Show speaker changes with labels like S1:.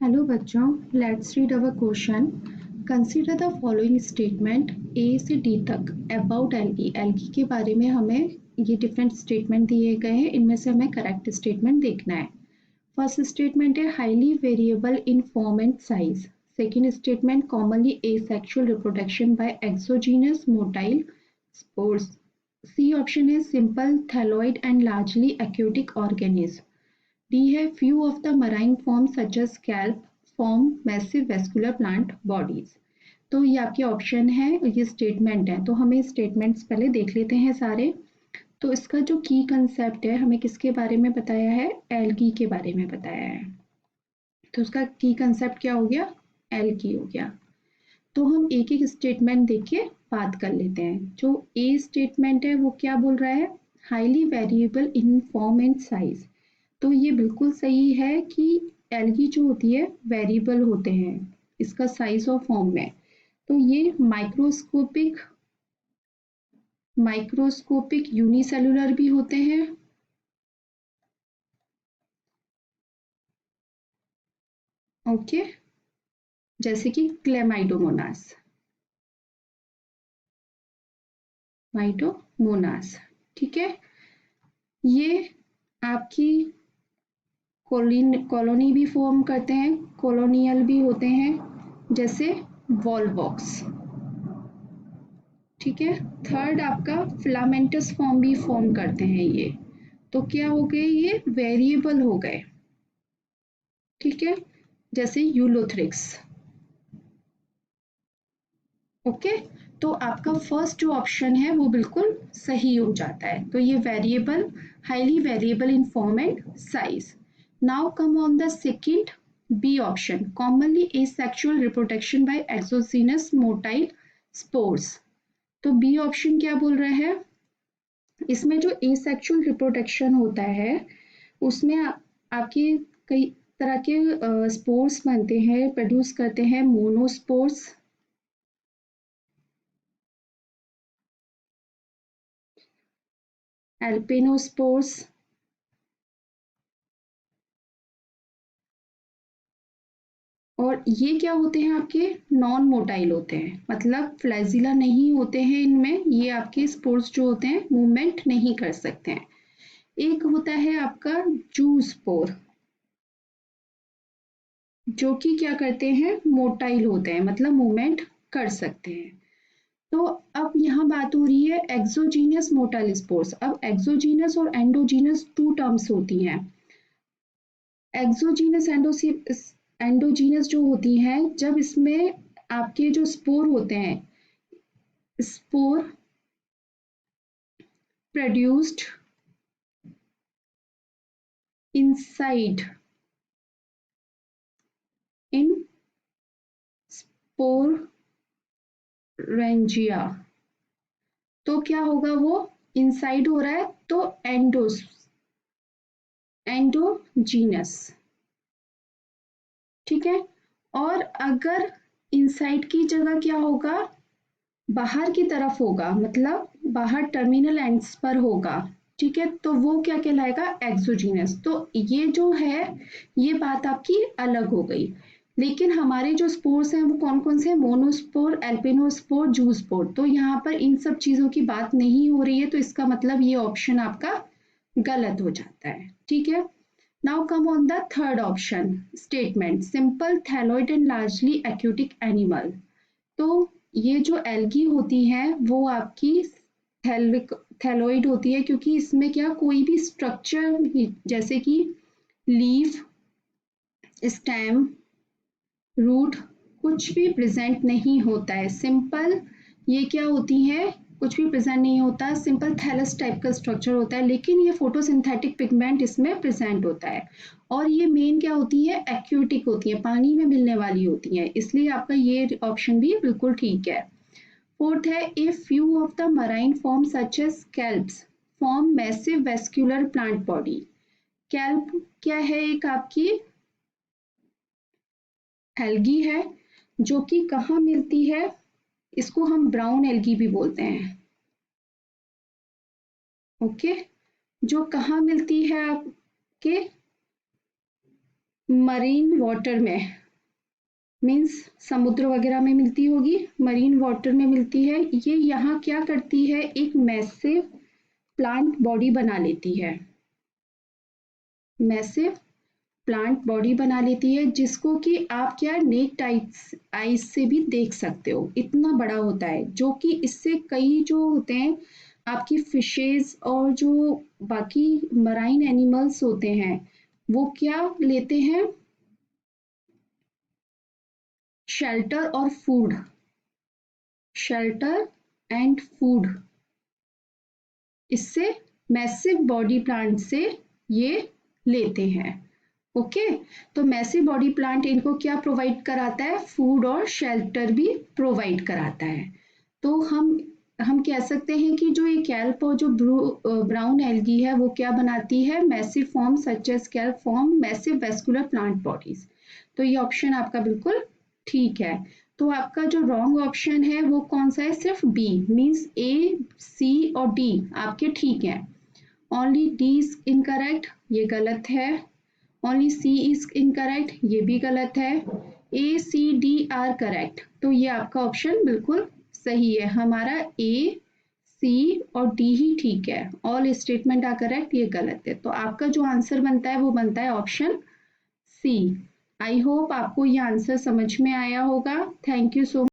S1: Hello बच्चों, let's read our question. Consider the following statement A से D तक about algae. algae के बारे में हमें ये different statement दिए गए हैं, इनमें से हमें correct statement देखना है. First statement है highly variable in form and size. Second statement commonly asexual reproduction by exogenous motile spores. C option is simple thalloid and largely aquatic organism. D है few of the marine forms such as scalp form massive vascular plant bodies. तो ये आपके option है, ये statement है. तो हमें statements पहले देख लेते हैं सारे. तो इसका जो की कंसेप्ट है, हमें किसके बारे में बताया है? एल्गी के बारे में बताया है. तो उसका की कंसेप्ट क्या हो गया? एल्गी हो गया. तो हम एक एक स्टेटमेंट देख के बात कर लेते हैं. जो ए स्टेटमेंट है वो क्या बोल रहा है? Highly variable in form and size. तो ये बिल्कुल सही है कि एल्गी जो होती है वेरिएबल होते हैं इसका साइज और फॉर्म में. तो ये माइक्रोस्कोपिक यूनिसेलुलर भी होते हैं ओके, जैसे कि क्लेमाइडोमोनास. ठीक है. ये आपकी कॉलोनी भी फॉर्म करते हैं, कॉलोनियल भी होते हैं, जैसे वॉलवॉक्स. ठीक है. थर्ड आपका फिलामेंटस फॉर्म भी फॉर्म करते हैं ये. तो क्या हो गए? ये वेरिएबल हो गए. ठीक है, जैसे यूलोथ्रिक्स. ओके. तो आपका फर्स्ट जो ऑप्शन है वो बिल्कुल सही हो जाता है. तो ये variable, highly variable in form and size. Now come on the second, B option, commonly asexual reproduction by exogenous motile spores. तो बी ऑप्शन क्या बोल रहा है? इसमें जो एसेक्सुअल रिप्रोडक्शन होता है उसमें आपके कई तरह के स्पोर्स बनते हैं, प्रोड्यूस करते हैं. मोनोस्पोर्स, एल्पेनोस्पोर्स, और ये क्या होते हैं? आपके नॉन मोटाइल होते हैं, मतलब फ्लैजिला नहीं होते हैं इनमें. ये आपके स्पोर्स जो होते हैं मूवमेंट नहीं कर सकते हैं. एक होता है आपका जू स्पोर, जो कि क्या करते हैं? मोटाइल होते हैं, मतलब मूवमेंट कर सकते हैं. तो अब यहाँ बात हो रही है एक्सोजीनियस मोटाइल स्पोर्स. अब एक्सोजीनियस और एंडोजीनियस टू टर्म्स होती हैं. एक्सोजीनियस एंडोजीनियस जो होती हैं, जब इसमें आपके जो स्पोर होते हैं, spore produced inside in sporangia. तो क्या होगा? वो इनसाइड हो रहा है तो एंडोजीनस. ठीक है. और अगर इनसाइड की जगह क्या होगा? बाहर की तरफ होगा, मतलब बाहर टर्मिनल एंड्स पर होगा. ठीक है, तो वो क्या कहलाएगा? एक्सोजीनस. तो ये जो है, ये बात आपकी अलग हो गई. लेकिन हमारे जो स्पोर्स हैं वो कौन कौन से हैं? मोनोस्पोर, एल्पेनोस्पोर, जूस्पोर. तो यहाँ पर इन सब चीजों की बात नहीं हो रही है, तो इसका मतलब ये ऑप्शन आपका गलत हो जाता है. ठीक है. Now come on the third option statement, simple thalloid and largely aquatic animal. तो ये जो एल्गी होती है वो आपकी थैलोइड होती है, क्योंकि इसमें क्या कोई भी स्ट्रक्चर जैसे कि लीफ, स्टेम, रूट कुछ भी प्रेजेंट नहीं होता है. सिंपल ये क्या होती है? कुछ भी प्रेजेंट नहीं होता, सिंपल थैलस टाइप का स्ट्रक्चर होता है. लेकिन ये फोटोसिंथेटिक पिगमेंट इसमें प्रेजेंट होता है. और ये मेन क्या होती है? एक्यूटिक होती है, पानी में मिलने वाली होती है. इसलिए आपका ये ऑप्शन भी बिल्कुल ठीक है. फोर्थ है, a few of the marine form such as kelps form massive vascular plant body. Kelp क्या है? एक आपकी एल्गी है जो कि कहाँ मिलती है? इसको हम ब्राउन एल्गी भी बोलते हैं. ओके. जो कहाँ मिलती है? आपके मरीन वाटर में, मीन्स समुद्र वगैरह में मिलती होगी, मरीन वाटर में मिलती है। ये यहाँ क्या करती है, एक मैसिव प्लांट बॉडी बना लेती है, मैसिव प्लांट बॉडी बना लेती है, जिसको कि आप क्या नेक्ड आइज से भी देख सकते हो, इतना बड़ा होता है। जो कि इससे कई जो होते हैं आपकी फिशेज और जो बाकी मराइन एनिमल्स होते हैं वो क्या लेते हैं, शेल्टर और फूड, शेल्टर एंड फूड, इससे मैसिव बॉडी प्लांट से ये लेते हैं। ओके, तो मैसिव बॉडी प्लांट इनको क्या प्रोवाइड कराता है, फूड और शेल्टर भी प्रोवाइड कराता है। तो हम कह सकते हैं कि जो ये कैल्प और जो ब्राउन एल्गी है वो क्या बनाती है, massive form such as kelp form massive vascular plant bodies. तो ये ऑप्शन आपका बिल्कुल ठीक है। तो आपका जो रॉन्ग ऑप्शन है वो कौन सा है, सिर्फ बी, मीन्स ए सी और डी आपके ठीक है। ओनली डी इज इनकरेक्ट, ये गलत है। ओनली सी इज इनकरेक्ट, ये भी गलत है। ए सी डी आर करेक्ट, तो ये आपका ऑप्शन बिल्कुल सही है। हमारा ए सी और डी ही ठीक है, ऑल स्टेटमेंट आर करेक्ट, ये गलत है। तो आपका जो आंसर बनता है वो बनता है ऑप्शन सी। आई होप आपको ये आंसर समझ में आया होगा। Thank you so much.